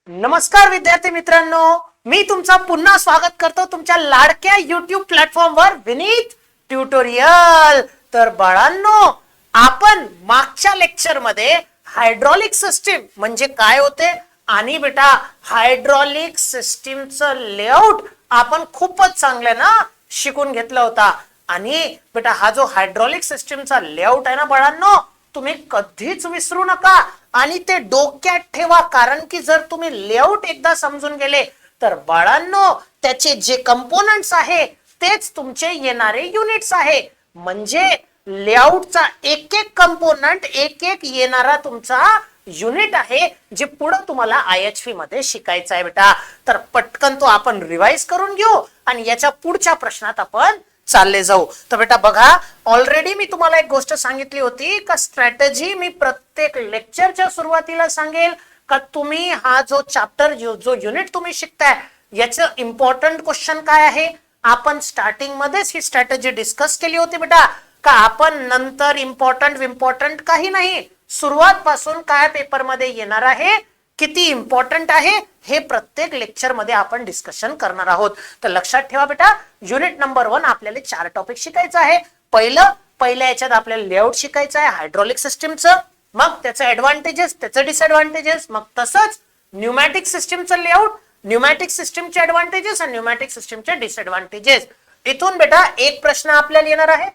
नमस्कार विद्यार्थी मित्रांनो, मी तुमचा पुन्हा स्वागत करतो तुमच्या लाडक्या YouTube प्लॅटफॉर्मवर विनीत ट्युटोरियल। तर बाळांनो, आपण मागच्या लेक्चर मध्ये हायड्रॉलिक सिस्टीम म्हणजे काय होते आणि बेटा हायड्रॉलिक सिस्टीमचं लेआउट आपण खूपच चांगलं ना शिकून घेतला होता। आणि बेटा हा जो हायड्रॉलिक सिस्टीमचा लेआउट आहे ना बाळांनो, तुम्ही कधीच विसरू नका आणि ते डोक्यात ठेवा, कारण की जर तुम्ही लेआउट एकदा समजून गेले तर बाळांनो त्याचे जे कंपोनेंट्स आहे तेच तुमचे येणारे युनिट्स आहे। म्हणजे लेआउटचा एक एक कंपोनेंट एक एक येणारा तुमचा युनिट आहे जे पुढे तुम्हाला IHV मध्ये शिकायचं आहे बेटा। तर पटकन तो आपण रिवाइज करून घेऊ आणि याच्या पुढच्या प्रश्नात आपण चालले जाऊ। तर बेटा बघा, ऑलरेडी मी तुम्हाला एक गोष्ट सांगितली होती का स्ट्रॅटेजी मी प्रत्येक लेक्चरच्या सुरुवातीला सांगेल का तुम्ही हा जो चॅप्टर जो युनिट तुम्ही शिकताय याचं इम्पॉर्टंट क्वेश्चन काय आहे। आपण स्टार्टिंग मध्येच ही स्ट्रॅटेजी डिस्कस केली होती बेटा का आपण नंतर इम्पॉर्टंट काही नाही, सुरुवात पासून काय पेपर मध्ये येणार आहे, किती इम्पॉर्टंट आहे हे प्रत्येक लेक्चर मध्ये आपण डिस्कशन करणार आहोत। तर लक्षात ठेवा बेटा, युनिट नंबर 1 आपल्याला 4 टॉपिक शिकायचं आहे। पहिल्या याच्यात आपल्याला लेआउट शिकायचं आहे हायड्रॉलिक सिस्टीमचं, मग त्याचे ऍडव्हांटेजेस, त्याचे डिसएडव्हांटेजेस, मग तसंच न्यूमॅटिक सिस्टीमचं लेआउट, न्यूमॅटिक सिस्टीमचे ऍडव्हांटेजेस आणि न्यूमॅटिक सिस्टीमचे डिसएडव्हांटेजेस। इथून बेटा एक प्रश्न आपल्याला येणार आहे।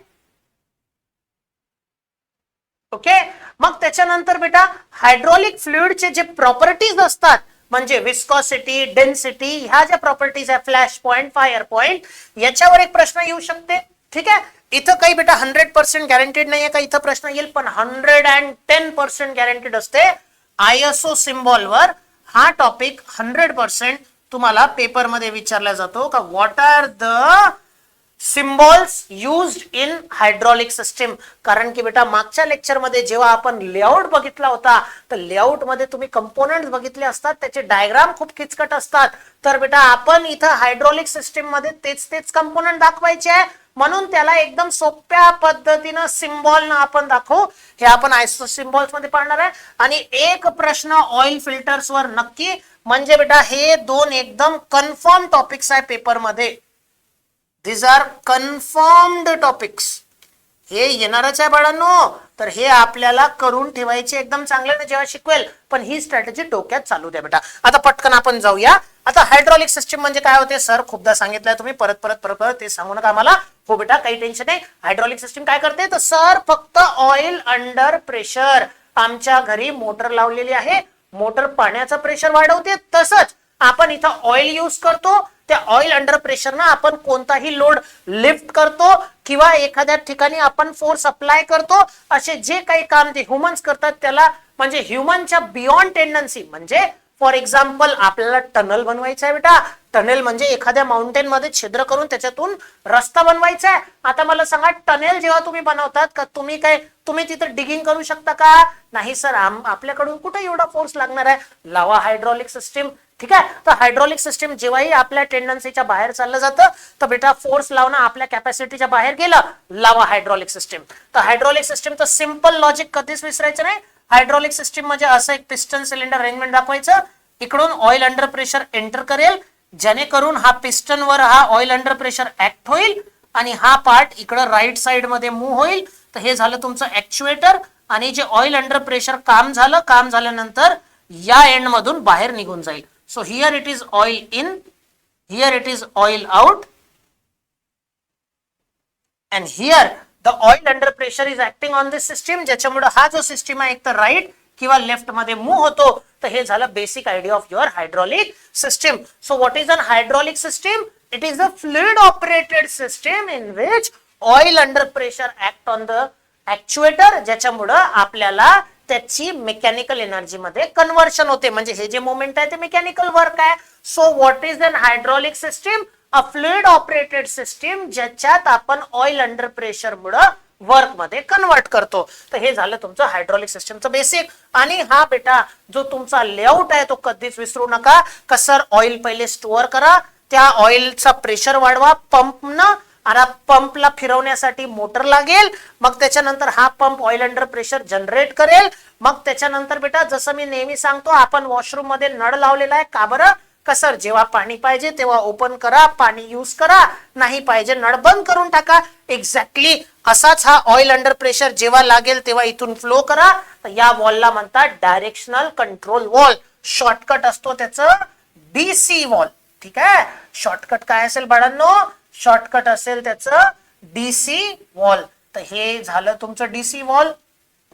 ओके, मग त्याच्यानंतर बेटा हायड्रॉलिक फ्लुइडचे जे प्रॉपर्टीज असतात म्हणजे विस्कोसिटी, डेन्सिटी, ह्या ज्या प्रॉपर्टीज आहे, फ्लॅश पॉइंट, फायर पॉइंट, याच्यावर एक प्रश्न येऊ शकते। ठीक आहे, इथं काही बेटा 100% गॅरंटीड नाहीये का इथं प्रश्न येईल, पण 110% गॅरंटीड असते। ISO सिम्बॉल वर हा टॉपिक 100% तुम्हाला पेपर मध्ये विचारला जातो का what are the symbols used in hydraulic system. कारण की बेटा मागच्या लेक्चर मध्ये जेव्हा आपण लेआउट बघितला होता तर लेआउट मध्ये तुम्ही कंपोनेंट्स बघितले असतात, त्याचे डायग्राम खूप किचकट असतात। तर बेटा आपण इथं हायड्रॉलिक सिस्टीम मध्ये तेच कंपोनेंट दाखवायचे आहे, म्हणून त्याला एकदम सोप्या पद्धतीनं सिम्बॉल आपण दाखवू। हे आपण आयसो सिम्बॉल्स मध्ये पाहणार आहे। आणि एक प्रश्न ऑइल फिल्टर्स वर नक्की, म्हणजे बेटा हे दोन एकदम कन्फर्म टॉपिक्स आहे पेपर मध्ये। These are confirmed topics. हे येणारच आहे बाळांनो, तर हे आपल्याला करून ठेवायचे एकदम चांगल्याने जेव्हा शिकवेल, पण ही स्ट्रॅटेजी डोक्यात चालू द्या बेटा। आता पटकन आपण जाऊया। आता हायड्रॉलिक सिस्टीम म्हणजे काय होते सर, खूपदा सांगितलंय तुम्ही, परत ते सांगू नका आम्हाला। हो बेटा, काही टेन्शन नाही। हायड्रॉलिक सिस्टीम काय करते तर सर फक्त ऑइल अंडर प्रेशर, आमच्या घरी मोटर लावलेली आहे, मोटर पाण्याचं प्रेशर वाढवते, तसंच आपण इथं ऑइल यूज करतो, त्या ऑइल अंडर प्रेशर ना आपण कोणताही लोड लिफ्ट करतो किंवा एखाद्या ठिकाणी आपण फोर्स अप्लाय करतो, असे जे काही काम ते ह्यूमन्स करतात त्याला म्हणजे ह्यूमनच्या बियॉन्ड टेंडन्सी। म्हणजे फॉर एक्झाम्पल आपल्याला टनल बनवायचं आहे बेटा, टनेल म्हणजे एखाद्या माउंटेन मध्ये छिद्र करून त्याच्यातून रस्ता बनवायचा आहे। आता मला सांगा, टनेल जेव्हा तुम्ही बनवतात का तुम्ही तिथं डिगिंग करू शकता का? नाही सर, आपल्याकडून कुठे एवढा फोर्स लागणार आहे, लावा हायड्रॉलिक सिस्टीम। ठीक आहे, तर हायड्रॉलिक सिस्टीम जेव्हाही आपल्या टेंडन्सीच्या बाहेर चाललं जातं तर बेटा फोर्स लावणं आपल्या कॅपॅसिटीच्या बाहेर गेलं, लावा हायड्रॉलिक सिस्टीम। तर हायड्रॉलिक सिस्टीमचं सिंपल लॉजिक कधीच विसरायचं नाही। हायड्रॉलिक सिस्टीम म्हणजे असं एक पिस्टन सिलेंडर अरेंजमेंट दाखवायचं, इकडून ऑइल अंडर प्रेशर एंटर करेल, जेणेकरून हा पिस्टन वर हा ऑइल अंडर प्रेशर ऍक्ट होईल आणि हा पार्ट इकडं राईट साइड मध्ये मूव्ह होईल। तर हे झालं तुमचं ऍक्च्युएटर, आणि जे ऑइल अंडर प्रेशर काम झाल्यानंतर या एंड मधून बाहेर निघून जाईल। So here it is oil in, here it is oil out, and here the oil under pressure is acting on this system, ज्याच्यामुळे हा जो सिस्टीम आहे एक तर राईट किंवा लेफ्ट मध्ये मूव्ह होतो। तर हे झालं basic idea of your hydraulic system. So what is an hydraulic system? It is a fluid operated system in which oil under pressure act on the actuator, ज्याच्यामुळे आपल्याला त्याची मेकॅनिकल एनर्जी मध्ये conversion होते, म्हणजे हे जे मोमेंट आहे ते मेकॅनिकल वर्क आहे। So what is an hydraulic system? A fluid operated system ज्याच्यात आपण ऑइल अंडर प्रेशर मुळे वर्क मध्ये कन्वर्ट करतो। तर हे झालं तुमचं हायड्रॉलिक सिस्टीमचं बेसिक। आणि हा बेटा जो तुमचा लेआउट आहे तो कधीच विसरू नका का सर ऑइल पहिले स्टोअर करा, त्या ऑइलचा प्रेशर वाढवा पंपनं, आणि पंपला फिरवण्यासाठी मोटर लागेल, मग त्याच्यानंतर हा pump oil under pressure generate करेल, मग त्याच्यानंतर बेटा जसं मी नेहमी सांगतो आपण वॉशरूम मध्ये नळ लावलेला आहे का बरं, कसर जेव्हा पाणी पाहिजे तेव्हा ओपन करा, पाणी यूज करा, नाही पाहिजे नळ बंद करून टाका. एक्झॅक्टली असाच हा ऑइल अंडर प्रेशर जेव्हा लागेल तेव्हा इथून फ्लो करा. या वॉलला म्हणतात डायरेक्शनल कंट्रोल वॉल. शॉर्टकट असतो त्याचं डीसी वॉल. ठीक आहे, शॉर्टकट काय असेल बाळांनो, शॉर्टकट असेल त्याचं डीसी वॉल. तर हे झालं तुमचं डीसी वॉल.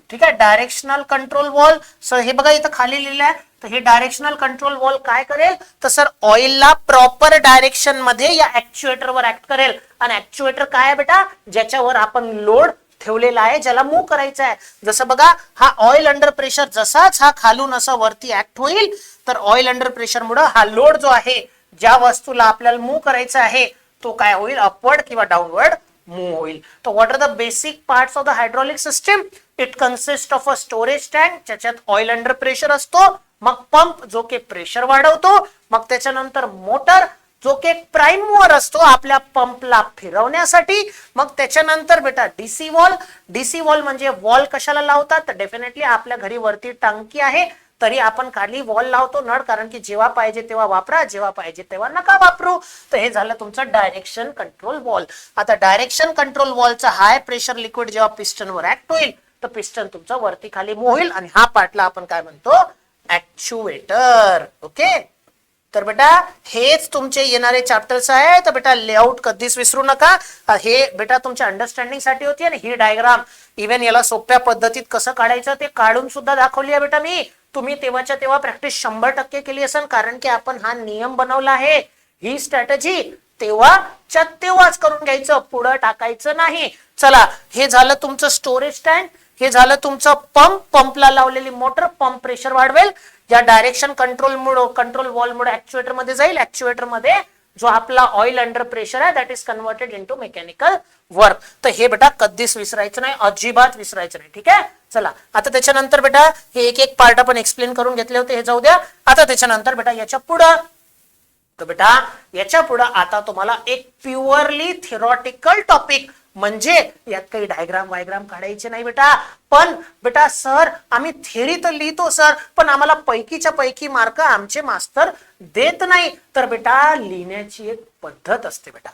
ठीक आहे, डायरेक्शनल कंट्रोल वॉल. सर हे बघा इथं खाली लिहिलं आहे, तर हे डायरेक्शनल कंट्रोल वॉल काय करेल, तर सर ऑइलला प्रॉपर डायरेक्शन मध्ये या ऍक्च्युएटरवर ऍक्ट करेल. आणि ऍक्च्युएटर काय आहे बेटा, ज्याच्यावर आपण लोड ठेवलेला आहे, ज्याला मूव्ह करायचा आहे. जसं बघा हा ऑइल अंडर प्रेशर जसाच हा खालून असा वरती ऍक्ट होईल, तर ऑइल अंडर प्रेशर मुळे हा लोड जो आहे, ज्या वस्तूला आपल्याला मूव्ह करायचा आहे तो काय होईल, अपवर्ड किंवा डाऊनवर्ड मूव्ह होईल. तर what are the basic parts of the hydraulic system. It consist of a storage tank ज्याच्यात ऑइल अंडर प्रेशर असतो, मग पंप जो की प्रेशर वाढवतो, मग त्याच्यानंतर मोटर जो की प्राइम मूव्हर असतो आपल्या पंपला फिरवण्यासाठी, मग त्याच्यानंतर बेटा डीसी वॉल. डीसी वॉल म्हणजे वॉल कशाला लावतात, तर डेफिनेटली आपल्या घरी वरती टांकी आहे तरी आपण खाली वॉल लावतो नळ, कारण की जेव्हा पाहिजे तेव्हा वापरा, जेव्हा पाहिजे तेव्हा नका वापरू. तर हे झालं तुमचं डायरेक्शन कंट्रोल वॉल. आता डायरेक्शन कंट्रोल वॉलचा हाय प्रेशर लिक्विड जेव्हा पिस्टनवर ऍक्ट होईल तर पिस्टन तुमचा वरती खाली मूव्ह होईल, आणि हा पार्टला आपण काय म्हणतो, ऍक्च्युएटर. ओके, तर बेटा हेच तुमचे येणारे चॅप्टर्स आहे. तर बेटा लेआउट कधीच विसरू नका. हे बेटा तुमच्या अंडरस्टँडिंग साठी होती, आणि ही डायग्राम इव्हन याला सोप्या पद्धतीत कसं काढायचं ते काढून सुद्धा दाखवली आहे बेटा मी. तुम्ही तेव्हाच्या तेव्हा प्रॅक्टिस 100% केली असेल, कारण की आपण हा नियम बनवला आहे. ही स्ट्रॅटेजी तेव्हाच्या तेव्हाच करून घ्यायचं, पुढं टाकायचं नाही. चला, हे झालं तुमचं स्टोरेज टँक, हे झालं तुमचं पंप, पंपला लावलेली मोटर, पंप प्रेशर वाढवेल, या डायरेक्शन कंट्रोल वॉल मुळे ऍक्च्युएटर मध्ये जाईल. ऍक्च्युएटर मध्ये जो आपला ऑइल अंडर प्रेशर आहे that is converted into mechanical work. तर हे बेटा कधीच विसरायचं नाही, अजिबात विसरायचं नाही. ठीक आहे, चला आता त्याच्यानंतर बेटा हे एक एक पार्ट आपण एक्सप्लेन करून घेतले होते, हे जाऊ द्या. आता त्याच्यानंतर बेटा याच्या पुढं, तर बेटा याच्या पुढं आता तुम्हाला एक प्युअरली थिअरॉटिकल टॉपिक, म्हणजे यात काही डायग्राम वायग्राम काढायचे नाही बेटा. पण बेटा सर आम्ही थेअरी तर लिहितो सर, पण आम्हाला पैकीच्या पैकी मार्क आमचे मास्तर देत नाही. तर बेटा लिहिण्याची एक पद्धत असते बेटा.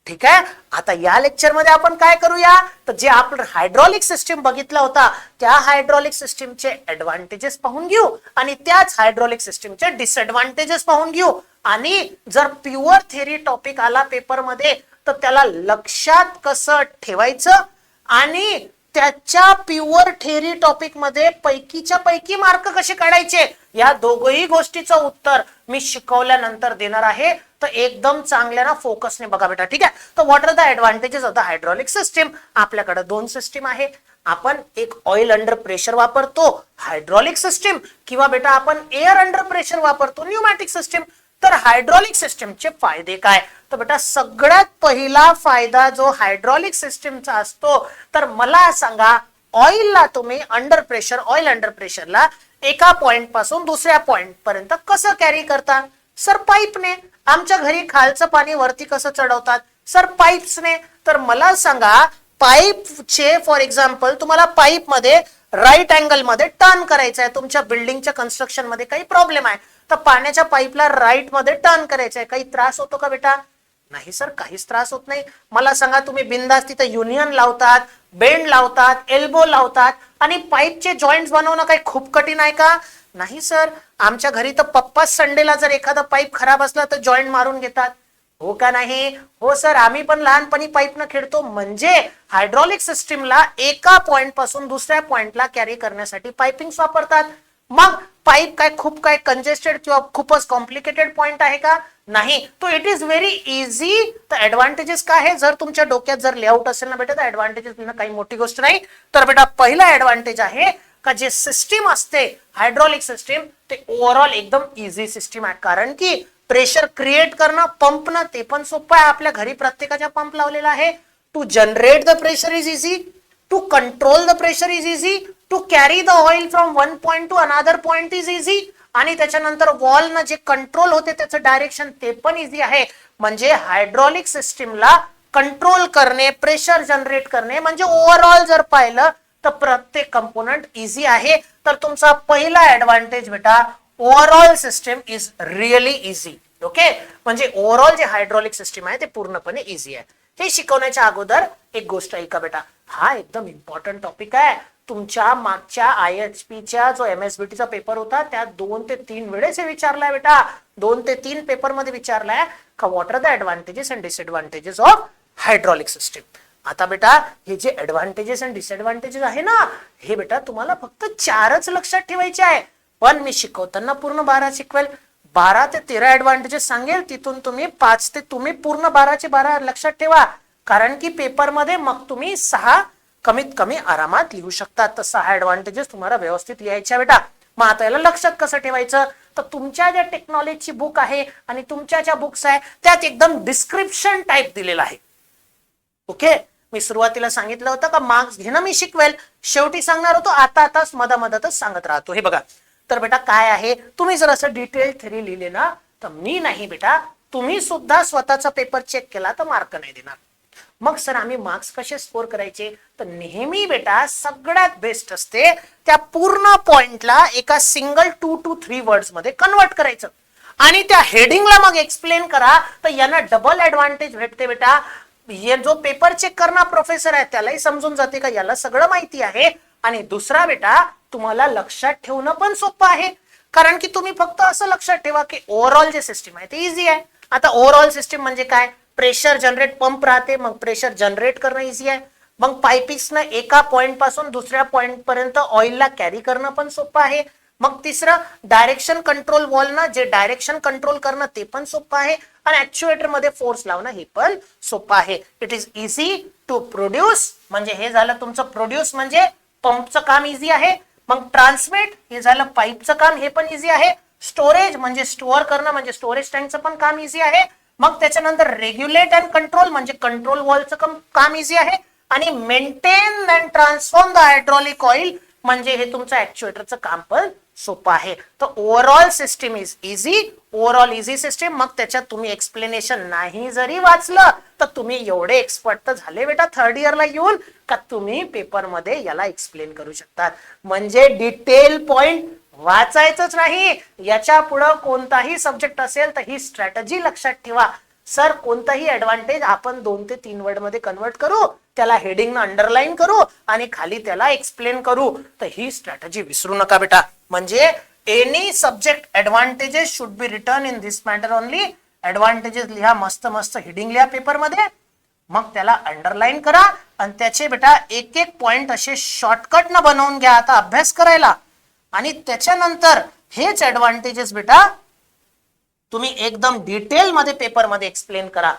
ठीक आहे, आता या लेक्चर मध्ये आपण काय करूया, तर जे आपण हायड्रॉलिक सिस्टीम बघितला होता त्या हायड्रॉलिक सिस्टीमचे ऍडव्हान्टेजेस पाहून घेऊ, आणि त्याच हायड्रॉलिक सिस्टीमचे डिसएडव्हान्टेजेस पाहून घेऊ. आणि जर प्युअर थेअरी टॉपिक आला पेपर मध्ये तर त्याला लक्षात कसं ठेवायचं, आणि त्याच्या प्युअर थेअरी टॉपिक मध्ये पैकीच्या पैकी मार्क कसे काढायचे, या दोघही गोष्टीचं उत्तर मी शिकवल्यानंतर देणार आहे. तर एकदम चांगल्या फोकसने बघा बेटा. ठीक आहे, तर what are the advantages of the hydraulic system. आपल्याकडे दोन सिस्टीम आहे. आपण एक ऑइल अंडर प्रेशर वापरतो हायड्रॉलिक सिस्टीम, किंवा बेटा आपण एअर अंडर प्रेशर वापरतो न्यूमॅटिक सिस्टीम. तर हायड्रॉलिक सिस्टीमचे फायदे काय, तर बेटा सगळ्यात पहिला फायदा जो हायड्रॉलिक सिस्टीमचा असतो, तर मला सांगा ऑइलला तुम्ही अंडर प्रेशर, ऑइल अंडर प्रेशरला एका पॉइंट पासून दुसऱ्या पॉइंट पर्यंत कसं कॅरी करता, सर पाईपने. आमच्या घरी खालचं पाणी वरती कसं चढवतात, सर पाईप्सने. तर मला सांगा पाईपचे फॉर एक्झाम्पल तुम्हाला पाईप मध्ये राईट अँगल मध्ये टर्न करायचं आहे, तुमच्या बिल्डिंगच्या कन्स्ट्रक्शन मध्ये काही प्रॉब्लेम आहे, तर पाण्याच्या पाईपला राईट मध्ये टर्न करायचं आहे, काही त्रास होतो का बेटा, नाही सर काहीच त्रास होत नाही. मला सांगा तुम्ही बिंदास तिथे युनियन लावतात, बेंड लावतात, एल्बो लावतात, आणि पाईपचे जॉईंट्स बनवणं काही खूप कठीण आहे का, नाही सर. आमच्या घरी तर पप्पा संडेला जर एखादा पाईप खराब असला तर जॉईंट मारून घेतात, हो का नाही, हो सर आम्ही पण लहानपणी पाईपनं खेळतो. म्हणजे हायड्रॉलिक सिस्टीमला एका पॉइंट पासून दुसऱ्या पॉइंटला कॅरी करण्यासाठी पाइपिंग वापरतात. मग पाईप काय खूप काय कंजेस्टेड किंवा खूपच कॉम्प्लिकेटेड पॉइंट आहे का, नाही. तो इट इज व्हेरी इझी. तर ऍडव्हान्टेजेस काय आहे, जर तुमच्या डोक्यात जर लेआउट असेल ना बेटा तर ऍडव्हान्टेजेस काही मोठी गोष्ट नाही. तर बेटा पहिला ऍडव्हान्टेज आहे का जे सिस्टीम असते हायड्रॉलिक सिस्टीम ते ओव्हरऑल एकदम इझी सिस्टीम आहे, कारण की प्रेशर क्रिएट करणं पंपनं ते पण सोपं आहे. आपल्या घरी प्रत्येकाच्या पंप लावलेला आहे. To generate the pressure is easy, to control the pressure is easy, to carry the oil from one point to another point is easy, आणि त्याच्यानंतर वॉलनं जे कंट्रोल होते त्याचं डायरेक्शन ते पण इझी आहे. म्हणजे हायड्रॉलिक सिस्टीमला कंट्रोल करणे, प्रेशर जनरेट करणे, म्हणजे ओव्हरऑल जर पाहिलं तर प्रत्येक कंपोनंट इझी आहे. तर तुमचा पहिला ऍडव्हान्टेज बेटा, overall system is really easy. Okay, म्हणजे ओव्हरऑल जे हायड्रॉलिक सिस्टीम आहे ते पूर्णपणे इझी आहे. हे शिकवण्याच्या अगोदर एक गोष्ट ऐका बेटा, हा एकदम इम्पॉर्टंट टॉपिक आहे. तुमच्या मागच्या IHP-च्या जो MSBT पेपर होता त्यात 2 ते 3 वेळेस हे विचारलाय बेटा. 2 ते 3 पेपर मध्ये विचारलाय का what are the advantages and disadvantages of hydraulic system. आता बेटा हे जे ऍडव्हान्टेजेस अँड डिसएडव्हान्टेजेस आहे ना, हे बेटा तुम्हाला फक्त 4च लक्षात ठेवायचे आहे. पण मी शिकवताना पूर्ण 12 शिकवेल. 12 ते 13 ऍडव्हान्टेजेस सांगेल, तिथून तुम्ही 5 ते तुम्ही पूर्ण 12चे 12 लक्षात ठेवा. कारण की पेपर मध्ये मग तुम्ही 6 कमीत कमी आरामात लिहू शकतात. तर 6 ऍडव्हान्टेजेस तुम्हाला व्यवस्थित लिहायच्या बेटा. मग आता याला लक्षात कसं ठेवायचं, तर तुमच्या ज्या टेक्नॉलॉजीची बुक आहे आणि तुमच्या ज्या बुक्स आहे त्यात एकदम डिस्क्रिप्शन टाईप दिलेला आहे. ओके, मी सुरुवातीला सांगितलं होतं का मार्क्स घेणं मी शिकवेल, शेवटी सांगणार होतो, आताच मधामधातच सांगत राहतो. हे बघा, तर बेटा काय आहे, तुम्ही जर असं डिटेल थेरी लिहिले ना, तर मी नाही बेटा, तुम्ही सुद्धा स्वतःचा पेपर चेक केला तर मार्क नाही देणार. मग सर आम्ही मार्क्स कसे स्कोर करायचे, तर नेहमी बेटा सगळ्यात बेस्ट असते त्या पूर्ण पॉइंटला एका सिंगल 2 to 3 वर्ड्स मध्ये कन्वर्ट करायचं आणि त्या हेडिंगला मग एक्सप्लेन करा. तर यांना डबल ऍडव्हान्टेज भेटते बेटा. हे जो पेपर चेक करणार प्रोफेसर आहे त्यालाही समजून जाते का याला सगळं माहिती आहे. आणि दुसरा बेटा, तुम्हाला लक्षात ठेवणं पण सोपं आहे. कारण की तुम्ही फक्त असं लक्षात ठेवा की ओव्हरऑल जे सिस्टीम आहे ते इझी आहे. आता ओव्हरऑल सिस्टीम म्हणजे काय, प्रेशर जनरेट पंप राहते, मग प्रेशर जनरेट करणं इझी आहे. मग पायपिक्सनं एका पॉइंट पासून दुसऱ्या पॉइंट पर्यंत ऑइलला कॅरी करणं पण सोपं आहे. मग तिसरं, डायरेक्शन कंट्रोल वॉलनं जे डायरेक्शन कंट्रोल करणं ते पण सोपं आहे. आणि ऍक्च्युएटर मध्ये फोर्स लावणं हे पण सोपं आहे. It is easy to produce, म्हणजे हे झालं तुमचं प्रोड्यूस म्हणजे पंपचं काम इझी आहे. मग ट्रान्समिट हे झालं पाईपचं काम, हे पण इझी आहे. स्टोरेज म्हणजे स्टोअर करणं म्हणजे स्टोरेज टँकचं पण काम इझी आहे. मग त्याच्यानंतर रेग्युलेट अँड कंट्रोल म्हणजे कंट्रोल वॉलचं काम इझी आहे. आणि maintain and transform the hydraulic oil म्हणजे हे तुमचं ऍक्च्युएटरचं काम पण सोपं आहे. तर overall system is easy, overall easy system. मग त्याच्यात तुम्ही एक्सप्लेनेशन नाही जरी वाचलं तर तुम्ही एवढे एक्सपर्ट तर झाले बेटा थर्ड इयरला येऊन का तुम्ही पेपर मध्ये याला एक्सप्लेन करू शकतात. म्हणजे डिटेल पॉइंट वाचायचंच नाही. याच्या पुढे कोणताही सब्जेक्ट असेल तर ही स्ट्रॅटेजी लक्षात ठेवा. सर कोणताही ऍडव्हान्टेज आपण 2 ते 3 वर्ड मध्ये कन्वर्ट करू, त्याला हेडिंग अंडरलाईन करू आणि खाली त्याला एक्सप्लेन करू. तर ही स्ट्रॅटेजी विसरू नका बेटा. म्हणजे any subject advantages should be return in this matter only. Advantages लिहा, मस्त मस्त हेडिंग लिहा पेपर मध्ये, मग त्याला अंडरलाईन करा आणि त्याचे बेटा एक एक पॉइंट असे शॉर्टकट न बनवून घ्या आता अभ्यास करायला. आणि त्याच्यानंतर हेच ऍडव्हान्टेजेस बेटा तुम्ही एकदम डिटेल मध्ये पेपर मध्ये एक्सप्लेन करा.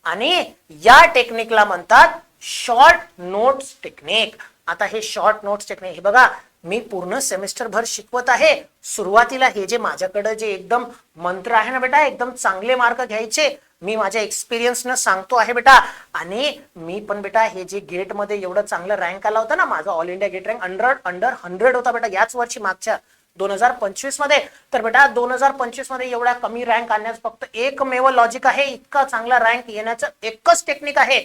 आणि या टेक्निकला म्हणतात शॉर्ट नोट्स टेक्निक. आता हे शॉर्ट नोट्स टेक्निक हे बघा, मी पूर्ण सेमिस्टर भर शिकवत आहे. सुरुवातीला हे जे माझ्याकडे जे एकदम मंत्र आहे ना बेटा, एकदम चांगले मार्क घ्यायचे, मी माझ्या एक्सपिरियन्सनं सांगतो आहे बेटा. आणि मी पण बेटा हे जे गेट मध्ये एवढं चांगलं रँक आला होता ना, माझा all India GATE rank under 100 होता बेटा याच वर्षी, मागच्या 2025 मध्ये. तर बेटा 2025 मध्ये एवढा कमी रँक आणण्याचं फक्त एकमेव लॉजिक आहे. इतका चांगला रँक येण्याचं एकच टेक्निक आहे.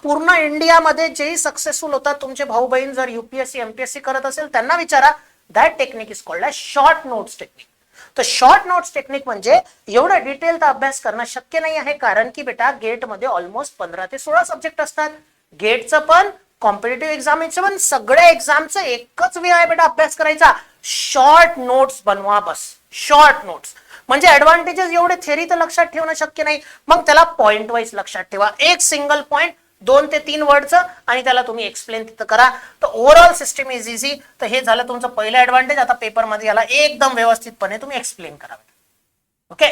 पूर्ण इंडियामध्ये जेही सक्सेसफुल होतात तुमचे भाऊ बहीण जर UPSC MPSC करत असेल त्यांना विचारा. That technique is called short notes technique. तर शॉर्ट नोट्स टेक्निक म्हणजे एवढं डिटेल अभ्यास करणं शक्य नाही आहे. कारण की बेटा गेट मध्ये ऑलमोस्ट 15 ते 16 सब्जेक्ट असतात. गेटचं पण, कॉम्पिटेटिव्ह एक्झामचं पण, सगळ्या एक्झामचं एकच वेळ आहे बेटा अभ्यास करायचा. शॉर्ट नोट्स बनवा बस. शॉर्ट नोट्स म्हणजे ऍडव्हान्टेजेस एवढे थेरी तर लक्षात ठेवणं शक्य नाही. मग त्याला पॉइंट वाईज लक्षात ठेवा. एक सिंगल पॉइंट 2 ते 3 वर्डचं आणि त्याला तुम्ही एक्सप्लेन तिथं करा. तर ओव्हरऑल सिस्टम इज इझी. तर हे झालं तुमचं पहिलं ऍडव्हान्टेज. आता पेपर मध्ये याला एकदम व्यवस्थितपणे तुम्ही एक्सप्लेन करा. ओके,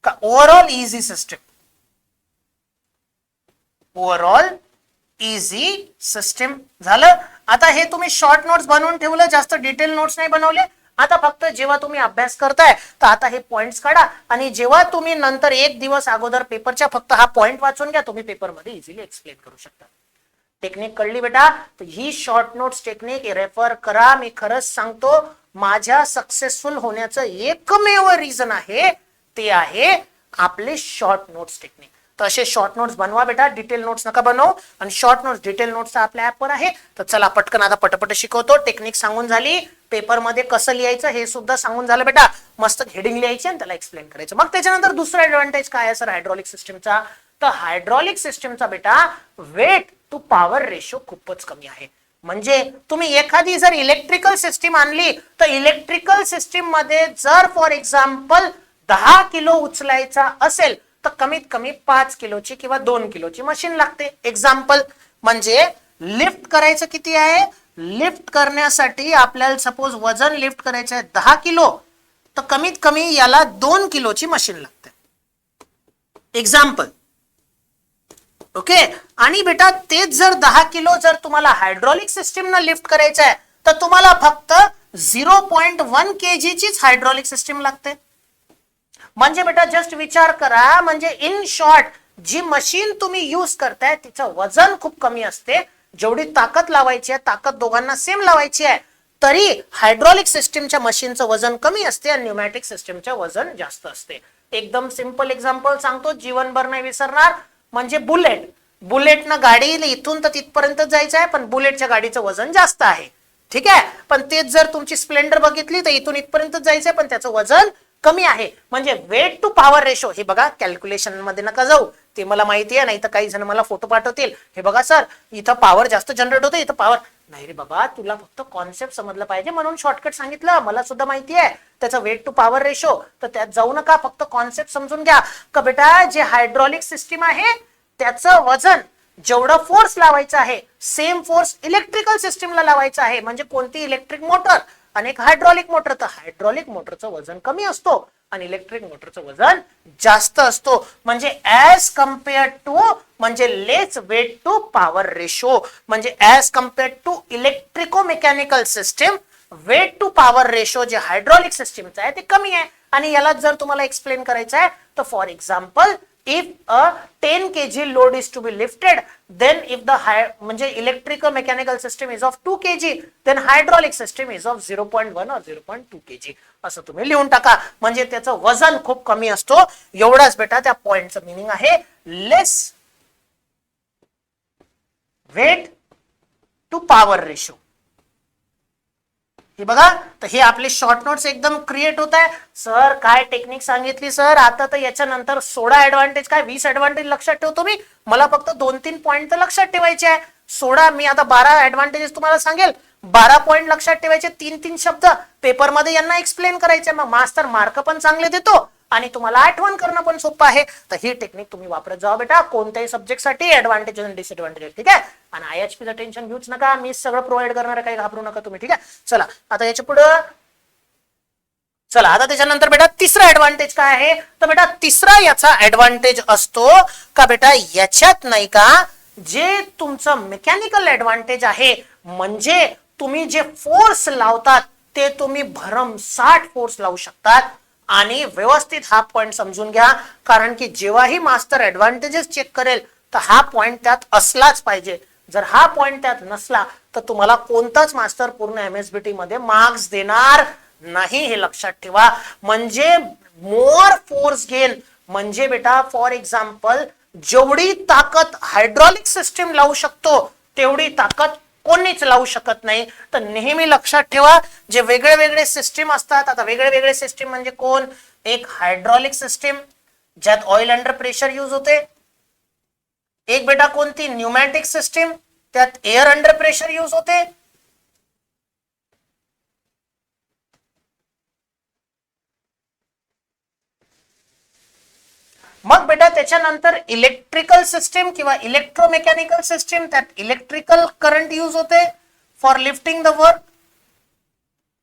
का overall easy system, overall easy system झालं. आता हे तुम्ही शॉर्ट नोट्स बनवून ठेवलं, जास्त डिटेल नोट्स नाही बनवले. आता फक्त जेव्हा तुम्ही अभ्यास करताय तर आता हे पॉइंट्स काढा आणि जेव्हा तुम्ही नंतर एक दिवस अगोदर पेपरच्या फक्त हा पॉइंट वाचून घ्या, तुम्ही पेपर मध्ये इझिली एक्सप्लेन करू शकता. टेक्निक कळली बेटा. तर ही शॉर्ट नोट्स टेक्निक रेफर करा. मी खरंच सांगतो माझ्या सक्सेसफुल होण्याचं एकमेव रिझन आहे ते आहे आपले शॉर्ट नोट्स टेक्निक. तर असे शॉर्ट नोट्स बनवा बेटा, डिटेल नोट्स नका बनवू. आणि शॉर्ट नोट्स डिटेल नोट्स आपल्या ऍपवर आहे. तर चला पटकन आता पटपट शिकवतो. टेक्निक सांगून झाली, पेपरमध्ये कसं लिहायचं हे सुद्धा सांगून झालं बेटा. मस्त हेडिंग लिहायची आणि त्याला एक्सप्लेन करायचं. मग त्याच्यानंतर दुसरा ऍडव्हान्टेज काय आहे सर हायड्रॉलिक सिस्टीमचा? तर हायड्रॉलिक सिस्टीमचा बेटा वेट टू पॉवर रेशो खूपच कमी आहे. म्हणजे तुम्ही एखादी जर इलेक्ट्रिकल सिस्टीम आणली तर इलेक्ट्रिकल सिस्टीम मध्ये जर फॉर एक्झाम्पल 10 किलो उचलायचा असेल तर कमीत कमी 5 किलोची किंवा 2 किलोची मशीन लागते. एक्झाम्पल म्हणजे लिफ्ट करायचं किती आहे? लिफ्ट करण्यासाठी आपल्याला सपोज वजन लिफ्ट करायचं आहे 10 किलो तर कमीत कमी याला 2 किलोची मशीन लागते. एक्झाम्पल. ओके. आणि बेटा तेच जर 10 किलो जर तुम्हाला हायड्रॉलिक सिस्टीम न लिफ्ट करायचं आहे तर तुम्हाला फक्त 0.1 kg चीच हायड्रॉलिक सिस्टीम लागते. म्हणजे बेटा जस्ट विचार करा, म्हणजे इन शॉर्ट जी मशीन तुम्ही यूज करताय तिचं वजन खूप कमी असते. जेवढी ताकद लावायची आहे ताकद दोघांना सेम लावायची आहे तरी हायड्रॉलिक सिस्टीमच्या मशीनचं वजन कमी असते आणि न्यूमॅटिक सिस्टीमचं वजन जास्त असते. एकदम सिंपल एक्झाम्पल सांगतो, जीवनभर नाही विसरणार. म्हणजे बुलेट. बुलेटनं गाडी इथून तर तिथपर्यंत जायचं आहे पण बुलेटच्या गाडीचं वजन जास्त आहे. ठीक आहे. पण तेच जर तुमची स्प्लेंडर बघितली तर इथून इथपर्यंत जायचंय पण त्याचं वजन कमी आहे. म्हणजे वेट टू पॉवर रेशो हे बघा, कॅल्क्युलेशन मध्ये नका जाऊ, ते मला माहिती आहे. नाही तर काही जण मला फोटो पाठवतील, हे बघा सर इथं पॉवर जास्त जनरेट होते, इथं पॉवर नाही. रे बाबा, तुला फक्त कॉन्सेप्ट समजलं पाहिजे म्हणून शॉर्टकट सांगितलं. मला सुद्धा माहिती आहे त्याचा वेट टू पॉवर रेशो, तर त्यात जाऊ नका, फक्त कॉन्सेप्ट समजून घ्या. का बेटा जे हायड्रॉलिक सिस्टीम आहे त्याचं वजन जेवढं फोर्स लावायचं आहे सेम फोर्स इलेक्ट्रिकल सिस्टीमला लावायचं आहे. म्हणजे कोणती इलेक्ट्रिक मोटर आणि एक हायड्रॉलिक मोटर, तर हायड्रॉलिक मोटरचं वजन कमी असतो आणि इलेक्ट्रिक मोटरचं वजन जास्त असतो. म्हणजे ऍज कम्पेअर टू म्हणजे less weight to power ratio. म्हणजे as compare to electro mechanical system weight to power ratio जे हायड्रॉलिक सिस्टीमचं आहे ते कमी आहे. आणि याला जर तुम्हाला एक्सप्लेन करायचं आहे तर for example if a 10 kg load is to be lifted, then if the म्हणजे electrical mechanical system is of 2 kg, then hydraulic system is of 0.1 or 0.2 kg. असं तुम्ही लिहून टाका. म्हणजे त्याचं वजन खूप कमी असतो. एवढाच बेटा त्या पॉइंटचं मीनिंग आहे. Less weight to power ratio. हे बघा, तर हे आपले शॉर्ट नोट्स एकदम क्रिएट होत आहे. सर काय टेक्निक सांगितली सर, आता तर याच्यानंतर 16 ऍडव्हान्टेज काय 20 ऍडव्हान्टेज लक्षात ठेवतो मी. मला फक्त 2-3 पॉइंट तर लक्षात ठेवायचे आहे. 16 मी आता 12 ऍडव्हान्टेजेस तुम्हाला सांगेल. 12 पॉइंट लक्षात ठेवायचे, 3-3 शब्द पेपरमध्ये यांना एक्सप्लेन करायचे. मग मास्टर मार्क पण चांगले देतो आणि तुम्हाला आठवण करणं पण सोपं आहे. तर ही टेक्निक तुम्ही वापरत जावा बेटा कोणत्याही सब्जेक्टसाठी. ऍडव्हान्टेज आणि डिसएडव्हान्टेज. ठीक आहे. आणि आयएचपीचं टेन्शन घेऊच नका, मी सगळं प्रोव्हाइड करणार आहे, काही घाबरू नका तुम्ही. ठीक आहे. चला आता याच्या पुढं चला आता त्याच्यानंतर बेटा तिसरा ऍडव्हान्टेज काय आहे, तर बेटा तिसरा याचा ऍडव्हान्टेज असतो का बेटा याच्यात नाही का जे तुमचं मेकॅनिकल ऍडव्हान्टेज आहे म्हणजे तुम्ही जे फोर्स लावतात ते तुम्ही भरमसाठ फोर्स लावू शकतात. आणि व्यवस्थित हा पॉइंट समजून घ्या, कारण की जेव्हाही मास्टर ऍडव्हान्टेजेस चेक करेल तर हा पॉइंट त्यात असलाच पाहिजे. जर हा पॉइंट त्यात नसला तर तुम्हाला कोणताच मास्टर पूर्ण एमएसबीटी मध्ये मार्क्स देणार नाही, हे लक्षात ठेवा. म्हणजे मोर फोर्स गेन म्हणजे बेटा फॉर एक्झाम्पल जेवढी ताकद हायड्रॉलिक सिस्टीम लावू शकतो तेवढी ताकद कोणीच लावू शकत नाही. तर नेहमी लक्षात ठेवा जे वेगळे वेगळे सिस्टीम असतात. आता वेगळे वेगळे सिस्टीम म्हणजे कोण, एक हायड्रॉलिक सिस्टीम ज्यात ऑइल अंडर प्रेशर यूज होते. एक बेटा कोणती न्यूमॅटिक सिस्टीम त्यात एअर अंडर प्रेशर यूज होते. मग बेटा त्याच्यानंतर इलेक्ट्रिकल सिस्टीम किंवा इलेक्ट्रोमेकॅनिकल सिस्टीम त्यात इलेक्ट्रिकल करंट यूज होते फॉर लिफ्टिंग द वर्क.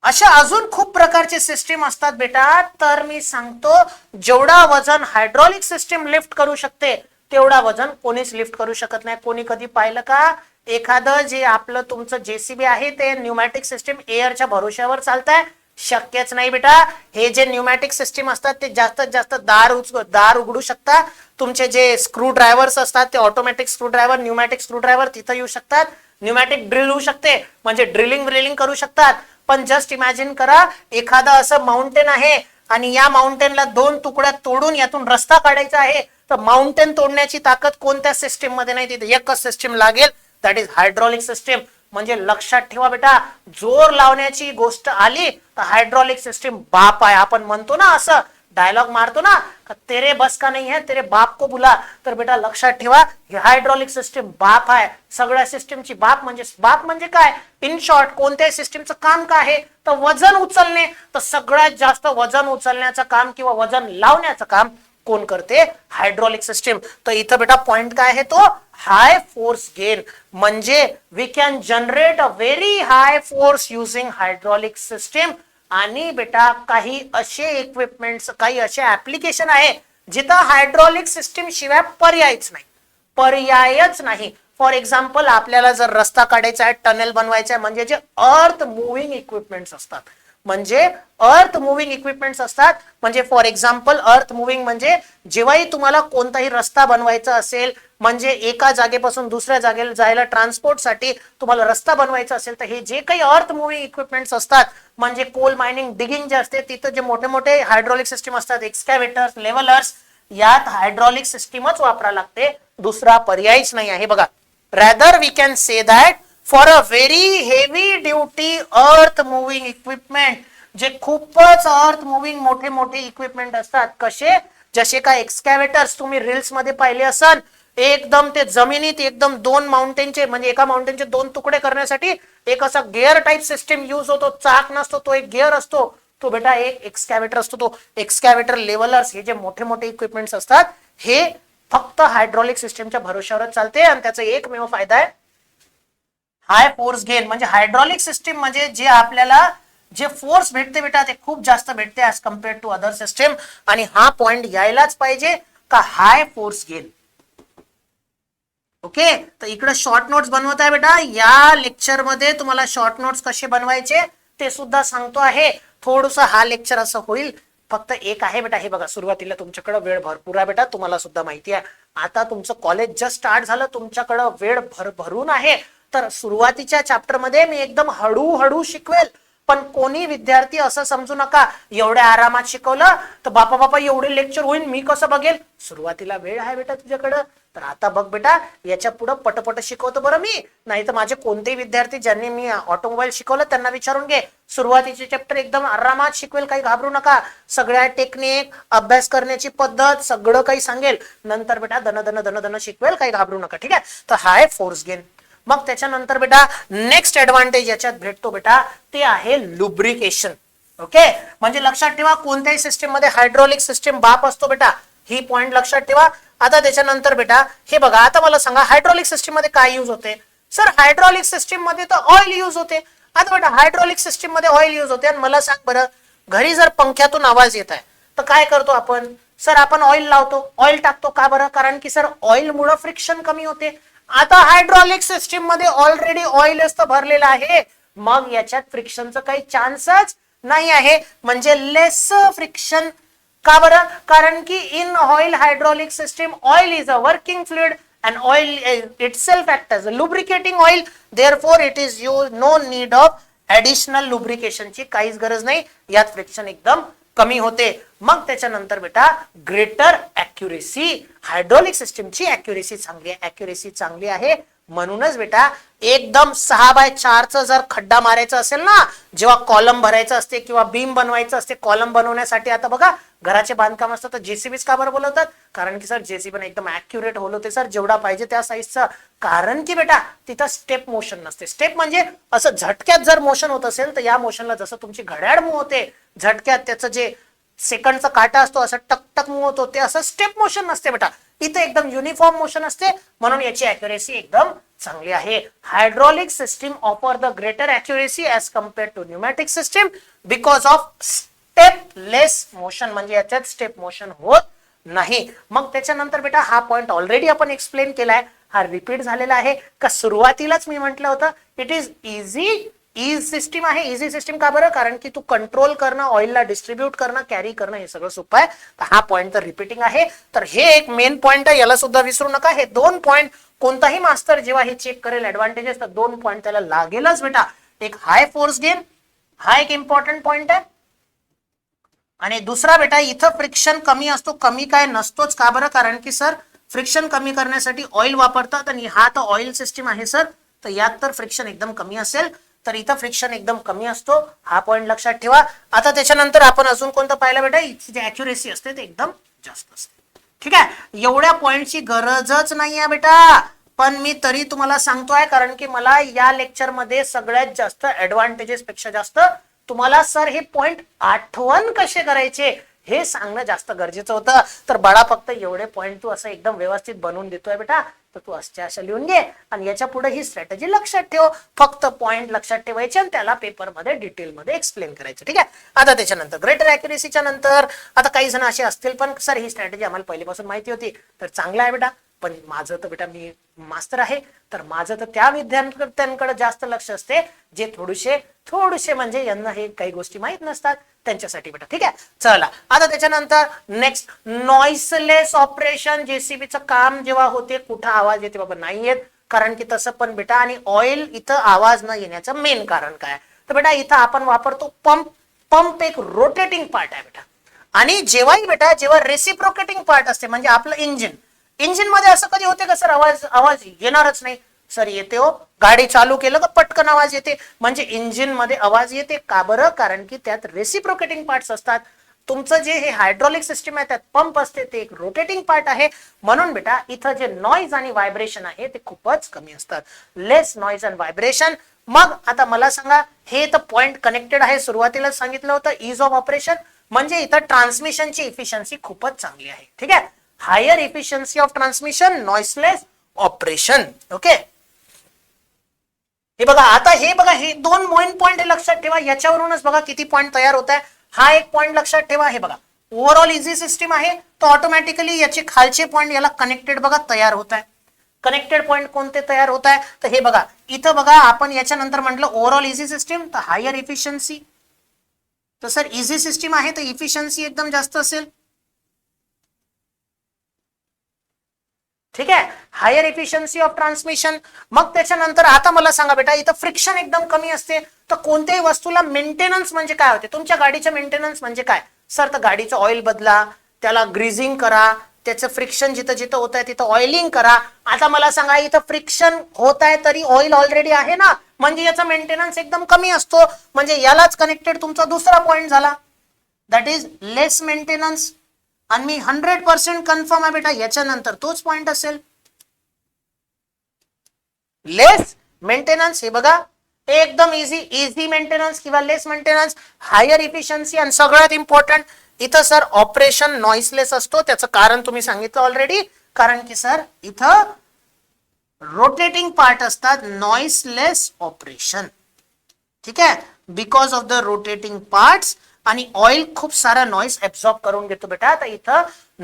अशा अजून खूप प्रकारचे सिस्टीम असतात बेटा. तर मी सांगतो जेवढा वजन हायड्रॉलिक सिस्टीम लिफ्ट करू शकते तेवढा वजन कोणीच लिफ्ट करू शकत नाही. कोणी कधी पाहिलं का एखादं जे आपलं तुमचं जेसीबी आहे ते न्यूमॅटिक सिस्टीम एअरच्या भरोश्यावर चालतंय? शक्यच नाही बेटा. हे जे न्यूमॅटिक सिस्टीम असतात ते जास्तीत जास्त दार उघडू शकतात. तुमचे जे स्क्रू ड्रायव्हर्स असतात ते automatic screw driver pneumatic screw driver तिथं येऊ शकतात. न्यूमॅटिक ड्रिल होऊ शकते म्हणजे ड्रिलिंग करू शकतात. पण जस्ट इमॅजिन करा एखादा असं माउंटेन आहे आणि या माउंटेनला 2 तुकड्यात तोडून यातून रस्ता काढायचा आहे तर माउंटेन तोडण्याची ताकद कोणत्या सिस्टीम मध्ये नाही, तिथे एकच सिस्टीम लागेल, दॅट इज हायड्रॉलिक सिस्टीम. म्हणजे लक्षात ठेवा बेटा, जोर लावण्याची गोष्ट आली तर हायड्रॉलिक सिस्टीम बाप आहे. आपण म्हणतो ना, असं डायलॉग मारतो ना, तेरे बस का नहीं है तेरे बाप को बुला. तर बेटा लक्षात ठेवा, हायड्रॉलिक सिस्टीम बाप आहे. सगळ्या सिस्टीमची बाप म्हणजे काय, इन शॉर्ट कोणत्याही सिस्टीमचं काम काय आहे, तर वजन उचलणे. तर सगळ्यात जास्त वजन उचलण्याचं काम किंवा वजन लावण्याचं काम कोण करते, हायड्रॉलिक सिस्टीम. तर इथं बेटा पॉइंट काय आहे, तो हाय फोर्स गेन. म्हणजे we can generate a very high force using hydraulic system. आणि बेटा काही असे इक्विपमेंट्स, काही असे ऍप्लिकेशन आहे जिथं हायड्रॉलिक सिस्टीम शिवाय पर्यायच नाही. फॉर एक्झाम्पल, आपल्याला जर रस्ता काढायचा आहे, टनेल बनवायचा आहे, म्हणजे जे अर्थ मुव्हिंग इक्विपमेंट्स असतात, म्हणजे फॉर एक्झाम्पल अर्थ मुव्हिंग म्हणजे जेव्हाही तुम्हाला कोणताही रस्ता बनवायचा असेल, म्हणजे एका जागेपासून दुसऱ्या जागेला जायला ट्रान्सपोर्टसाठी तुम्हाला रस्ता बनवायचा असेल, तर हे जे काही अर्थ मुव्हिंग इक्विपमेंट्स असतात, म्हणजे कोल मायनिंग, डिगिंग जे असते, तिथं जे मोठे मोठे हायड्रॉलिक सिस्टीम असतात, एक्सकॅव्हेटर्स, लेव्हलर्स, यात हायड्रॉलिक सिस्टीमच वापरावं लागते, दुसरा पर्यायच नाही आहे. बघा, rather we can say that for a very heavy duty earth moving equipment, जे खूपच अर्थ मुव्हिंग मोठे मोठे इक्विपमेंट असतात, कसे, जसे काय एक्सकॅव्हेटर्स तुम्ही रील्स मध्ये पाहिले असाल, एकदम ते जमिनीत एकदम दोन माउंटेनचे, म्हणजे एका माउंटेनचे दोन तुकडे करण्यासाठी एक असा गिअर टाइप सिस्टीम युज होतो. चाक नसतो, तो एक गिअर असतो, तो बेटा एक एक्सकॅव्हेटर असतो. तो एक्सकॅव्हेटर, लेव्हलर्स, हे जे मोठे मोठे इक्विपमेंट्स असतात, हे फक्त हायड्रॉलिक सिस्टीमच्या भरोश्यावरच चालते. आणि त्याचा एकमेव फायदा आहे हाय फोर्स गेन. म्हणजे हायड्रॉलिक सिस्टीम म्हणजे जे आपल्याला जे फोर्स भेटते बेटा, ते खूप जास्त भेटते as compare to other system. आणि हा पॉइंट यायलाच पाहिजे का, हाय फोर्स गेन. ओके, तर इकडे शॉर्ट नोट्स बनवत आहे बेटा. या लेक्चर मध्ये तुम्हाला शॉर्ट नोट्स कसे बनवायचे ते सुद्धा सांगतो आहे. थोडस हा लेक्चर असं होईल, फक्त एक आहे बेटा, हे बघा, सुरुवातीला तुमच्याकडे वेळ भरपूर आहे बेटा, तुम्हाला सुद्धा माहिती आहे. आता तुमचं कॉलेज जस्ट स्टार्ट झालं, तुमच्याकडे वेळ भरून आहे. तर सुरुवातीच्या चॅप्टर मध्ये मी एकदम हळूहळू शिकवेल, पण कोणी विद्यार्थी असं समजू नका एवढ्या आरामात शिकवलं तर बापा एवढे लेक्चर होईल, मी कसं बघेल. सुरुवातीला वेळ आहे बेटा तुझ्याकडं, तर आता बघ बेटा, याच्या पुढे पटपट शिकवतो बरं मी. नाही तर माझे कोणतेही विद्यार्थी ज्यांनी मी ऑटोमोबाईल शिकवलं त्यांना विचारून घे, सुरुवातीचे चॅप्टर एकदम आरामात शिकवेल, काही घाबरू नका. सगळ्या टेक्निक, अभ्यास करण्याची पद्धत, सगळं काही सांगेल. नंतर बेटा दन शिकवेल, काही घाबरू नका, ठीक आहे. तर हाय फोर्स गेन. मग त्याच्यानंतर बेटा नेक्स्ट ऍडव्हान्टेज याच्यात भेटतो बेटा, ते आहे लुब्रिकेशन. ओके, म्हणजे लक्षात ठेवा, कोणत्याही सिस्टीम मध्ये हायड्रॉलिक सिस्टीम बाप असतो बेटा, ही पॉइंट लक्षात ठेवा. आता त्याच्यानंतर बेटा हे बघा, आता मला सांगा हायड्रॉलिक सिस्टीम मध्ये काय यूज होते. सर हायड्रॉलिक सिस्टीम मध्ये तर ऑइल यूज होते. आता बेटा हायड्रॉलिक सिस्टीम मध्ये ऑइल यूज होते, आणि मला सांग बरं, घरी जर पंख्यातून आवाज येत आहे तर काय करतो आपण. सर आपण ऑइल लावतो, ऑइल टाकतो, का बरं, कारण की सर ऑइल मुळे फ्रिक्शन कमी होते. आता हायड्रॉलिक सिस्टीम मध्ये ऑलरेडी ऑइल असतं भरलेलं आहे, मग याच्यात फ्रिक्शनचं काही चान्सच नाही आहे, म्हणजे लेस फ्रिक्शन. का बरं, कारण की in oil hydraulic system oil is a working fluid and oil itself act as a lubricating oil, therefore it is used, no need of additional lubrication ची काहीच गरज नाही, यात फ्रिक्शन एकदम कमी होते. मग त्याच्यानंतर बेटा ग्रेटर ॲक्युरेसी, हायड्रॉलिक सिस्टीमची ॲक्युरेसी चांगली आहे. म्हणूनच बेटा एकदम 6x4 जर खड्डा मारायचा असेल ना, जेव्हा कॉलम भरायचं असते किंवा बीम बनवायचं असते, कॉलम बनवण्यासाठी आता बघा घराचे बांधकाम असतं तर जेसीबीच का बरं बोलवतात, कारण की सर जेसीबी एकदम ॲक्युरेट होल होते सर, जेवढा पाहिजे त्या साईजचा. कारण की बेटा तिथं स्टेप मोशन नसते. स्टेप म्हणजे असं झटक्यात जर मोशन होत असेल तर या मोशनला जसं तुमची घड्याळ मूव्ह होते झटक्यात, त्याचं जे सेकंडचा काटा असतो असं टकटक मूव्ह होतो, ते असं स्टेप मोशन नसते बेटा, इथे एकदम युनिफॉर्म मोशन असते. म्हणून याची ॲक्युरेसी एकदम चांगली आहे. Hydraulic system offer the greater accuracy as compared to pneumatic system because of stepless motion, म्हणजे याच्यात स्टेप मोशन होत नाही. मग त्याच्यानंतर बेटा हा पॉइंट ऑलरेडी आपण एक्सप्लेन केलाय, हा रिपीट झालेला आहे का. सुरुवातीलाच मी म्हटलं होतं इट इज इझी सिस्टीम आहे. इझी सिस्टीम का बरं, कारण की तू कंट्रोल करणं, ऑइलला डिस्ट्रीब्यूट करणं, कॅरी करणं हे सगळं सोपं आहे. तर हा पॉइंट तर रिपीटिंग आहे. तर हे एक मेन पॉइंट आहे, याला सुद्धा विसरू नका. हे दोन पॉइंट कोणताही मास्टर जेव्हा हे चेक करेल ऍडव्हान्टेजेस, तर दोन पॉइंट त्याला लागेलच बेटा. एक हाय फोर्स गेन, हा एक इम्पॉर्टंट पॉइंट आहे. आणि दुसरा बेटा इथं फ्रिक्शन कमी असतो, कमी काय नसतोच. का बरं? कारण की सर फ्रिक्शन कमी करण्यासाठी ऑइल वापरतात आणि हा तर ऑइल सिस्टीम आहे सर, तर यात तर फ्रिक्शन एकदम कमी असेल, तर इथं फ्रिक्शन एकदम कमी असतो. हा पॉइंट लक्षात ठेवा. आता त्याच्यानंतर आपण अजून कोणतं पाहिलं बेटा? इथची जी अॅक्युरेसी असते ते एकदम जास्त असते. ठीक आहे, एवढ्या पॉइंटची गरजच नाही आहे बेटा, पण मी तरी तुम्हाला सांगतोय कारण की मला या लेक्चर मध्ये सगळ्यात जास्त ऍडव्हान्टेजेस पेक्षा जास्त तुम्हाला सर हे पॉइंट आठवण कसे करायचे हे सांगणं जास्त गरजेचं होतं. तर बाळा फक्त एवढे पॉइंट तू असं एकदम व्यवस्थित बनवून देतोय बेटा, तर तू अशा लिहून घे आणि याच्या पुढे ही स्ट्रॅटेजी लक्षात ठेव. फक्त पॉइंट लक्षात ठेवायचे आणि त्याला पेपरमध्ये डिटेलमध्ये एक्सप्लेन करायचं. ठीक आहे, आता त्याच्यानंतर ग्रेटर अॅक्युरेसीच्या नंतर आता काही जण असे असतील पण सर ही स्ट्रॅटेजी आम्हाला पहिल्यापासून माहिती होती, तर चांगला आहे बेटा, पण माझं तर बेटा मी मास्टर आहे, तर माझं तर त्या विद्यार्थ्यांकडे जास्त लक्ष असते जे थोडेसे म्हणजे यांना हे काही गोष्टी माहित नसतात त्यांच्यासाठी बेटा. ठीक आहे, चला आता त्याच्यानंतर नेक्स्ट नॉइसलेस ऑपरेशन. जेसीबीचं काम जेव्हा होते कुठं आवाज येते बाबा? नाही येत, कारण की तसं पण बेटा. आणि ऑइल इथं आवाज न येण्याचं मेन कारण काय? तर बेटा इथं आपण वापरतो पंप. पंप एक रोटेटिंग पार्ट आहे बेटा, आणि जेव्हाही बेटा जेव्हा रेसिप्रोकेटिंग पार्ट असते म्हणजे आपलं इंजिन मध्ये असं कधी होते का सर आवाज येणारच नाही? सर येते हो, गाडी चालू केलं का पटकन आवाज येते, म्हणजे इंजिन मध्ये आवाज येते. का बरं? कारण की त्यात रेसिप्रोकेटिंग पार्ट्स असतात. तुमचं जे हे हायड्रॉलिक सिस्टीम आहे त्यात पंप असते, ते एक रोटेटिंग पार्ट आहे. म्हणून बेटा इथं जे नॉइज आणि व्हायब्रेशन आहे ते खूपच कमी असतात. लेस नॉइज अँड व्हायब्रेशन. मग आता मला सांगा, हे तर पॉइंट कनेक्टेड आहे, सुरुवातीला सांगितलं होतं इज ऑफ ऑपरेशन, म्हणजे इथं ट्रान्समिशनची इफिशियन्सी खूपच चांगली आहे. ठीक आहे, higher efficiency of transmission, noiseless operation. Okay, हे बघा आता हे दोन मेन पॉइंट लक्षात ठेवा. याच्यावरूनच बघा किती पॉइंट तयार होत आहे. हा एक पॉइंट लक्षात ठेवा. हे बघा ओव्हरऑल इझी सिस्टीम आहे, तर ऑटोमॅटिकली याचे खालचे पॉइंट याला कनेक्टेड बघा तयार होत आहे. कनेक्टेड पॉइंट कोणते तयार होत आहे? तर हे बघा इथं बघा आपण याच्यानंतर म्हटलं ओव्हरऑल इझी सिस्टीम, तर हायर इफिशियन्सी. तर सर इझी सिस्टीम आहे तर इफिशियन्सी एकदम जास्त असेल. ठीक आहे, हायर इफिशियन्सी ऑफ ट्रान्समिशन. मग त्याच्यानंतर आता मला सांगा बेटा, इथं फ्रिक्शन एकदम कमी असते, तर कोणत्याही वस्तूला मेंटेनन्स म्हणजे काय होते? तुमच्या गाडीचं मेंटेनन्स म्हणजे काय सर? तर गाडीचं ऑइल बदला, त्याला ग्रीजिंग करा, त्याचं फ्रिक्शन जिथं जिथं होत आहे तिथं ऑइलिंग करा. आता मला सांगा, इथं फ्रिक्शन होत आहे तरी ऑइल ऑलरेडी आहे ना, म्हणजे याचा मेंटेनन्स एकदम कमी असतो. म्हणजे यालाच कनेक्टेड तुमचा दुसरा पॉइंट झाला, दॅट इज लेस मेंटेनन्स. आणि मी 100% कन्फर्म आहे बेटा याच्यानंतर तोच पॉइंट असेल, लेस मेंटेनन्स. हे बघा एकदम इझी मेंटेनन्स किंवा लेस मेंटेनन्स, हायर इफिशियन्सी. आणि सगळ्यात इम्पॉर्टंट इथं सर ऑपरेशन नॉइसलेस असतो. त्याचं कारण तुम्ही सांगितलं ऑलरेडी, कारण की सर इथं रोटेटिंग पार्ट असतात, नॉइसलेस ऑपरेशन. ठीक आहे, because of the rotating parts. आणि ऑइल खूप सारा नॉइस ऍब्सॉर्ब करून घेतो बेटा, तर इथं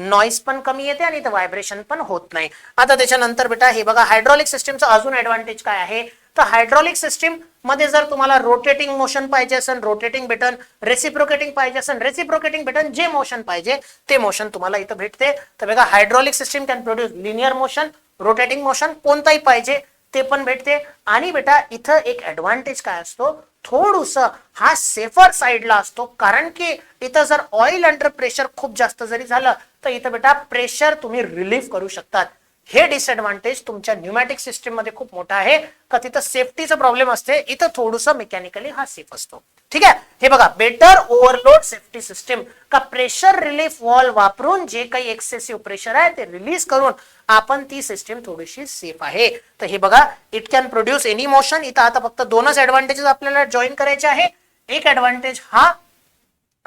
नॉइस पण कमी येते आणि इथं व्हायब्रेशन पण होत नाही. आता त्याच्यानंतर बेटा हे बघा हायड्रॉलिक सिस्टीमचा अजून ऍडव्हान्टेज काय आहे? तर हायड्रॉलिक सिस्टीम मध्ये जर तुम्हाला रोटेटिंग मोशन पाहिजे असेल रोटेटिंग बटन, रेसिप्रोकेटिंग पाहिजे असेल रेसिप्रोकेटिंग बटन, जे मोशन पाहिजे ते मोशन तुम्हाला इथं भेटते. तर बघा hydraulic system can produce linear motion, rotating motion, कोणताही पाहिजे ते पण भेटते. आणि बेटा इथं एक ऍडव्हान्टेज काय असतो? थोडस हा सेफर साइडला असतो, कारण की इथं जर ऑइल अंडर प्रेशर खूप जास्त जरी झालं तर इथं बेटा प्रेशर तुम्ही रिलीफ करू शकतात. हे डिसएडव्हान्टेज तुमच्या न्यूमॅटिक सिस्टीम मध्ये खूप मोठा आहे, का तिथं सेफ्टीचा प्रॉब्लेम असते, इथं थोडस मेकॅनिकली हा सेफ असतो. ठीक आहे, हे बघा बेटर ओव्हरलोड सेफ्टी सिस्टीम, का प्रेशर रिलीफ वॉल्व वापरून जे काही एक्सेसिव्ह प्रेशर आहे ते रिलीज करून आपण ती सिस्टीम थोडीशी सेफ आहे. तर हे बघा it can produce any motion. इथं आता फक्त दोनच ऍडव्हान्टेजेस आपल्याला जॉईन करायचे आहे. एक ऍडव्हान्टेज हा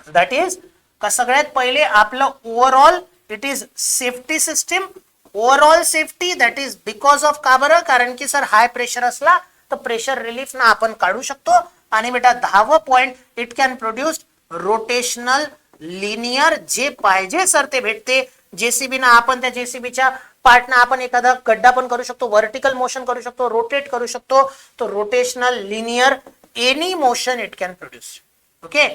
दॅट इज का सगळ्यात पहिले आपलं overall it is safety system. Overall safety that is because of का बरं? कारण की सर हाय प्रेशर असला तर प्रेशर रिलीफ ना आपण काढू शकतो. आणि बेटा 10वा point, it can produce rotational linear, जे पाहिजे सर ते भेटते. जेसीबी ना आपण त्या जेसीबीच्या पार्ट ना आपण एखादा गड्डा पण करू शकतो, व्हर्टिकल मोशन करू शकतो, रोटेट करू शकतो. तो rotational linear any motion it can produce. Okay,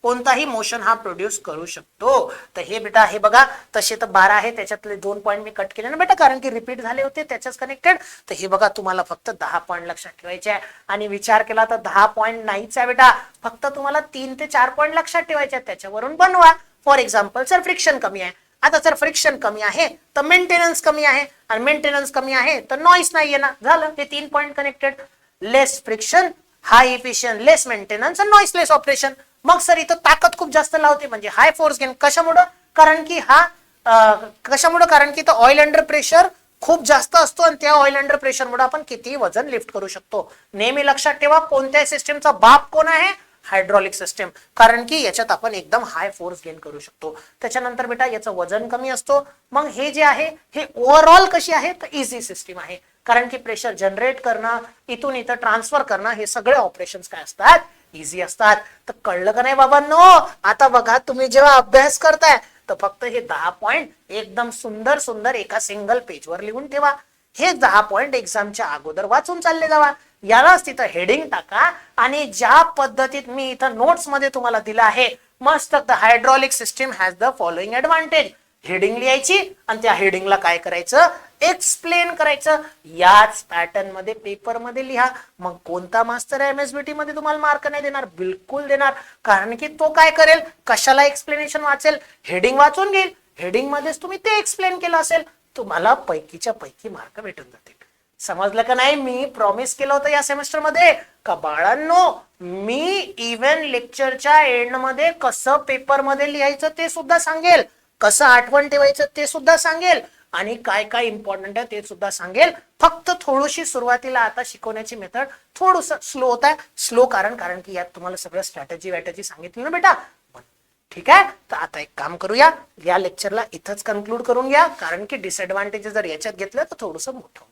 कोणताही मोशन हा प्रोड्यूस करू शकतो. तर हे बेटा हे बघा, तसे तर 12 आहे, त्याच्यातले 2 पॉईंट मी कट केले ना बेटा, कारण की रिपीट झाले होते त्याच्याच कनेक्टेड. तर हे बघा तुम्हाला फक्त 10 पॉईंट लक्षात ठेवायचे आहे. आणि विचार केला तर 10 पॉईंट नाहीच आहे बेटा, फक्त तुम्हाला 3 ते 4 पॉईंट लक्षात ठेवायचे आहेत, त्याच्यावरून बनवा. फॉर एक्झाम्पल जर फ्रिक्शन कमी आहे, आता जर फ्रिक्शन कमी आहे तर मेंटेनन्स कमी आहे, आणि मेंटेनन्स कमी आहे तर नॉईस नाहीये ना, झालं ते 3 पॉईंट कनेक्टेड. लेस फ्रिक्शन, हाय इफिशियंट, लेस मेंटेनन्स आणि नॉईसलेस ऑपरेशन. मग सर इथं ताकद खूप जास्त लावते म्हणजे हाय फोर्स गेन. कशामुळे? कारण की कशामुळे? कारण की ऑइल अंडर प्रेशर खूप जास्त असतो, आणि त्या ऑइल अंडर प्रेशर मुळे आपण कितीही वजन लिफ्ट करू शकतो. नेहमी लक्षात ठेवा, कोणत्याही सिस्टमचा बाप कोण आहे? हायड्रॉलिक सिस्टम, कारण की याच्यात आपण एकदम हाय फोर्स गेन करू शकतो. त्याच्यानंतर बेटा याचं वजन कमी असतो. मग हे जे आहे हे ओव्हरऑल कशी आहे तर इझी सिस्टीम आहे, कारण की प्रेशर जनरेट करणं, इथून इथं ट्रान्सफर करणं, हे सगळे ऑपरेशन्स काय असतात? इझी असतात. तर कळलं का नाही बाबांनो? आता बघा तुम्ही जेव्हा अभ्यास करताय तर फक्त हे 10 पॉइंट एकदम सुंदर सुंदर एका सिंगल पेजवर लिहून ठेवा. हे 10 पॉइंट एक्झामच्या अगोदर वाचून चालले जावा. यालाच तिथं हेडिंग टाका, आणि ज्या पद्धतीत मी इथं नोट्स मध्ये तुम्हाला दिलं आहे मस्त, the hydraulic system has the following advantage, heading लिहायची आणि त्या हेडिंगला काय करायचं? एक्सप्लेन करायचं. याच पॅटर्न मध्ये पेपर मध्ये लिहा. मग कोणता मास्तर एमएसबीटी मध्ये तुम्हाला मार्क नाही देणार? बिलकुल देणार, कारण की तो काय करेल? कशाला एक्सप्लेनेशन वाचेल? हेडिंग वाचून घेईल, हेडिंग मध्येच तुम्ही ते एक्सप्लेन केलं असेल, तुम्हाला पैकीच्या पैकी मार्क भेटून जातील. समजलं का नाही? मी प्रॉमिस केलं होतं या सेमेस्टर मध्ये का बाळांनो, मी इव्हन लेक्चरच्या एंड मध्ये कसं पेपर मध्ये लिहायचं ते सुद्धा सांगेल, कसं आठवण ठेवायचं ते सुद्धा सांगेल, आणि काय काय इम्पॉर्टंट आहे ते सुद्धा सांगेल. फक्त थोडीशी सुरुवातीला आता शिकवण्याची मेथड थोडस स्लो होत आहे. स्लो कारण की यात तुम्हाला सगळं स्ट्रॅटेजी सांगितली ना बेटा. ठीक आहे, तर आता एक काम करूया, या लेक्चरला इथंच कन्क्लूड करून घ्या, कारण की डिसएडव्हान्टेजेस जर याच्यात घेतलं तर थोडंसं मोठं होईल.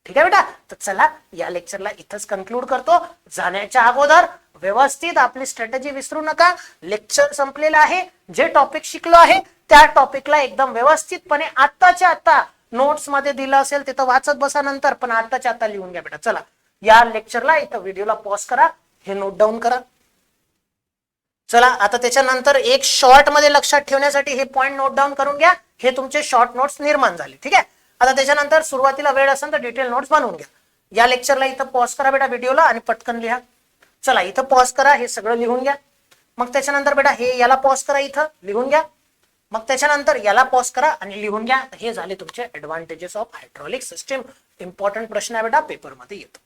ठीक आहे बेटा, तर चला या लेक्चरला इथंच कन्क्लूड करतो. जाण्याच्या अगोदर व्यवस्थित आपली स्ट्रॅटेजी विसरू नका. लेक्चर संपलेलं आहे, जे टॉपिक शिकलो आहे त्या टॉपिकला एकदम व्यवस्थितपणे आत्ताच्या आत्ता नोट्स मध्ये दिलं असेल तिथं वाचत बसा नंतर, पण आत्ताच्या आत्ता लिहून घ्या बेटा. चला या लेक्चरला इथं व्हिडिओला पॉज करा, हे नोट डाऊन करा. चला आता त्याच्यानंतर एक शॉर्ट मध्ये लक्षात ठेवण्यासाठी हे पॉइंट नोट डाऊन करून घ्या. हे तुमचे शॉर्ट नोट्स निर्माण झाले. ठीक आहे, आता त्याच्यानंतर सुरुवातीला वेळ असेल तर डिटेल नोट्स बनवून घ्या. या लेक्चरला इथं पॉज करा बेटा व्हिडिओला, आणि पटकन लिहा. चला इथं पॉज करा, हे सगळं लिहून घ्या. मग त्याच्यानंतर बेटा हे याला पॉज करा, इथं लिहून घ्या. मग त्याच्यानंतर याला पॉज करा आणि लिहून घ्या. हे झाले तुमचे advantages of hydraulic system. Important प्रश्न आहे बेटा, पेपर मध्ये येतो.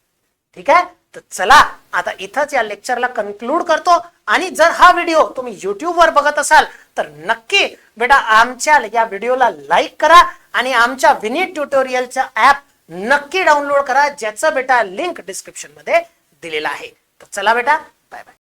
ठीक आहे, तर चला आता इथंच या लेक्चरला कन्क्लूड करतो. आणि जर हा व्हिडिओ तुम्ही युट्यूब वर बघत असाल तर नक्की बेटा आमच्या या व्हिडिओला लाईक करा, आणि आमच्या विनीत ट्युटोरियलचा ऍप नक्की डाउनलोड करा, ज्याचं बेटा लिंक डिस्क्रिप्शन मध्ये दिलेला आहे. तर चला बेटा, बाय बाय.